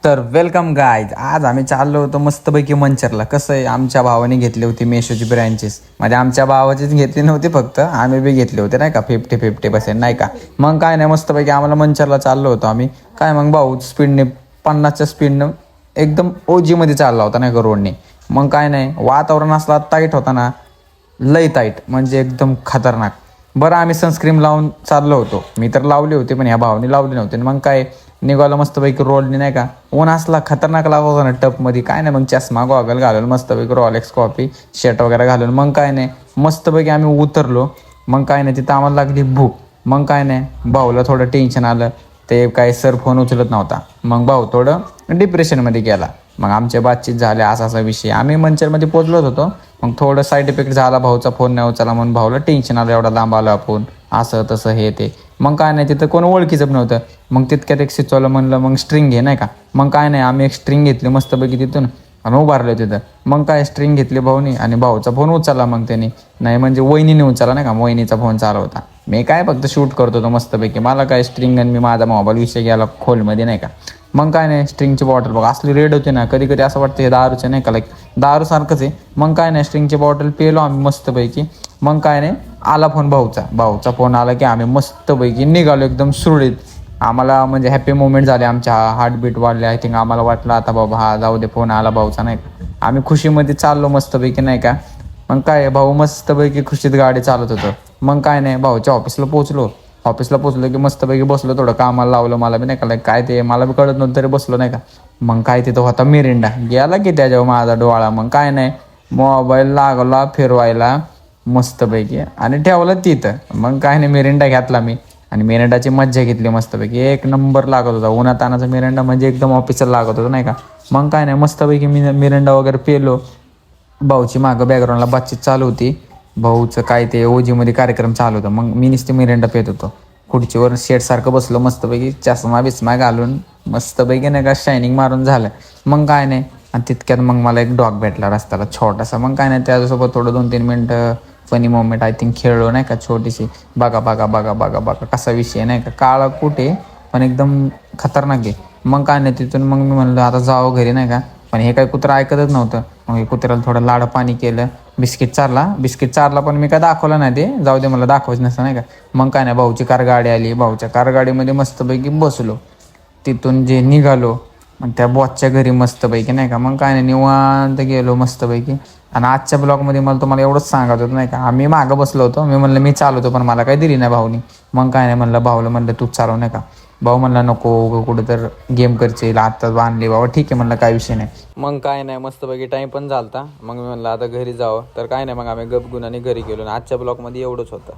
तर welcome guys. आज आम्ही चाललो होतो मस्तपैकी मंचरला. कसं आहे, आमच्या भावाने घेतली होती मेशोची ब्रँचेस. म्हणजे आमच्या भावाचीच घेतली नव्हती, फक्त आम्ही बी घेतले होते नाही का, 50-50% नाही का. मग काय नाही, मस्तपैकी आम्हाला मंचरला चाललो होतो आम्ही. काय मग भाऊ स्पीडने 50च्या स्पीडनं एकदम ओजीमध्ये चालला होता नाही का रोडने. मग काय नाही, वातावरण असला टाईट होता ना, लई टाईट म्हणजे एकदम खतरनाक. बरं आम्ही सनस्क्रीन लावून चाललो होतो. मी तर लावली होती, पण ह्या भावाने लावली नव्हती. मग काय निघालं मस्तपैकी रोडने नाही का. ऊन असला खतरनाक लागत होता ना टपमध्ये. काय नाही, मग चष्मा गॉगल घालून मस्तपैकी रॉलेक्स कॉपी शर्ट वगैरे घालून मग काय नाही मस्तपैकी आम्ही उतरलो. मग काय नाही, तिथं आम्हाला लागली भूक. मग काय नाही, भाऊला थोडं टेन्शन आलं. ते काय सर फोन उचलत नव्हता. मग भाऊ थोडं डिप्रेशनमध्ये गेला. मग आमच्या बातचीत झाल्या, असा असा विषय. आम्ही मंचरमध्ये पोचलोच होतो. मग थोडं साईड इफेक्ट झाला, भाऊचा फोन नाही उचलला म्हणून भाऊला टेन्शन आलं, एवढा लांब आला फोन, असं तसं हे ते. मग काय नाही, तिथं कोण ओळखीचं नव्हतं. मग तितक्यात एक सिचवलं, म्हणलं मग स्ट्रिंग घे नाही का. मग काय नाही, आम्ही एक स्ट्रिंग घेतली मस्तपैकी तिथून आणि उभारलो तिथं. मग काय स्ट्रिंग घेतली भाऊनी आणि भाऊचा फोन उचलला. मग त्यांनी नाही म्हणजे वहिनीने उचलला नाही का, वहिनीचा फोन चालू होता. मी काय फक्त शूट करत होतो मस्तपैकी. मला काय स्ट्रिंग आणि मी माझा मोबाईल विषय गेला खोलमध्ये नाही का. मग काय नाही, स्ट्रिंगची बॉटल बघा असली रेड होती ना, कधी कधी असं वाटतं हे दारूचे नाही का, लाईक दारूसारखंच आहे. मग काय नाही, स्ट्रिंगची बॉटल पिलो आम्ही मस्तपैकी. मग काय नाही, आला फोन भाऊचा फोन आला की आम्ही मस्तपैकी निघालो एकदम सुरळीत. आम्हाला म्हणजे हॅपी मोमेंट झाले, आमच्या हार्टबीट वाढले. आय थिंक आम्हाला वाटलं आता बाबा हा जाऊ दे, फोन आला भाऊचा नाही का. आम्ही खुशीमध्ये चाललो मस्तपैकी नाही का. मग काय भाऊ मस्तपैकी खुशीत गाडी चालत होतं. मग काय नाही, भाऊच्या ऑफिसला पोचलो की मस्तपैकी बसलो, थोडं कामाला लावलं मला बी नाही का, काय ते मला बी कळत नव्हतं तरी बसलो नाही का. मग काय तिथं होता मिरिंडा, गेला की त्याच्यावर माझा डोळा. मग काय नाही, मोबाईल लागला फिरवायला मस्तपैकी आणि ठेवलं तिथं. मग काय नाही, मिरिंडा घेतला मी आणि मिरिंडाची मज्जा घेतली मस्तपैकी. एक नंबर लागत होता उन्हातानाचा मिरिंडा, म्हणजे एकदम ऑफिसला लागत होता नाही का. मग काय नाही, मस्तपैकी मी मिरिंडा वगैरे पेलो. भाऊची मागं बॅकग्राऊंडला बातचीत चालू होती. भाऊचं काय ते ओजीमध्ये कार्यक्रम चालू होता. मग मी नुसते मिरिंडा पेत होतो. खुर्चीवर शेटसारखं बसलो मस्तपैकी, चष्मा बिस्मा घालून मस्तपैकी नाही का, शायनिंग मारून झालं. मग काय नाही, आणि तितक्यात मग मला एक डॉग भेटला रस्त्याला छोटासा. मग काय नाही, त्याच्यासोबत थोडं 2-3 मिनटं फनी मोमेंट आय थिंक खेळलो नाही का, छोटीशी. बघा बघा बघा बघा बघा कसा विषय नाही का, काळा कुठे पण एकदम खतरनाक आहे. मग काय नाही, तिथून मग मी म्हणलं आता जावं घरी नाही का. पण हे काय कुत्रं ऐकतच नव्हतं. मग हे कुत्र्याला थोडं लाड पाणी केलं, बिस्किट चारला पण मी काय दाखवलं नाही, ते जाऊ दे मला दाखवायचं नसतं नाही का. मग काय नाही, भाऊची कार गाडी आली, भाऊच्या कार गाडीमध्ये मस्तपैकी बसलो. तिथून जे निघालो मग त्या बॉसच्या घरी मस्तपैकी नाही का. मग काय नाही, निवांत गेलो मस्तपैकी. आणि आजच्या ब्लॉगमध्ये मला तुम्हाला एवढंच सांगायचं होतं नाही का, आम्ही मागं बसलो होतो. मी म्हणलं मी चालवतो, पण मला काही दिली नाही भाऊनी. मग काय नाही, म्हणलं भाऊला म्हणलं तूच चालव नाही का. भाऊ म्हणला नको, कुठं तर गेम करशील, आत्ताच बांधली बाबा. ठीक आहे म्हणलं, काय विषय नाही. मग काय नाही, मस्तपैकी टाईम पण झालता. मग मी म्हणलं आता घरी जावं. तर काय नाही, मग आम्ही गपगुणाने घरी गेलो. आणि आजच्या ब्लॉगमध्ये एवढंच होतं.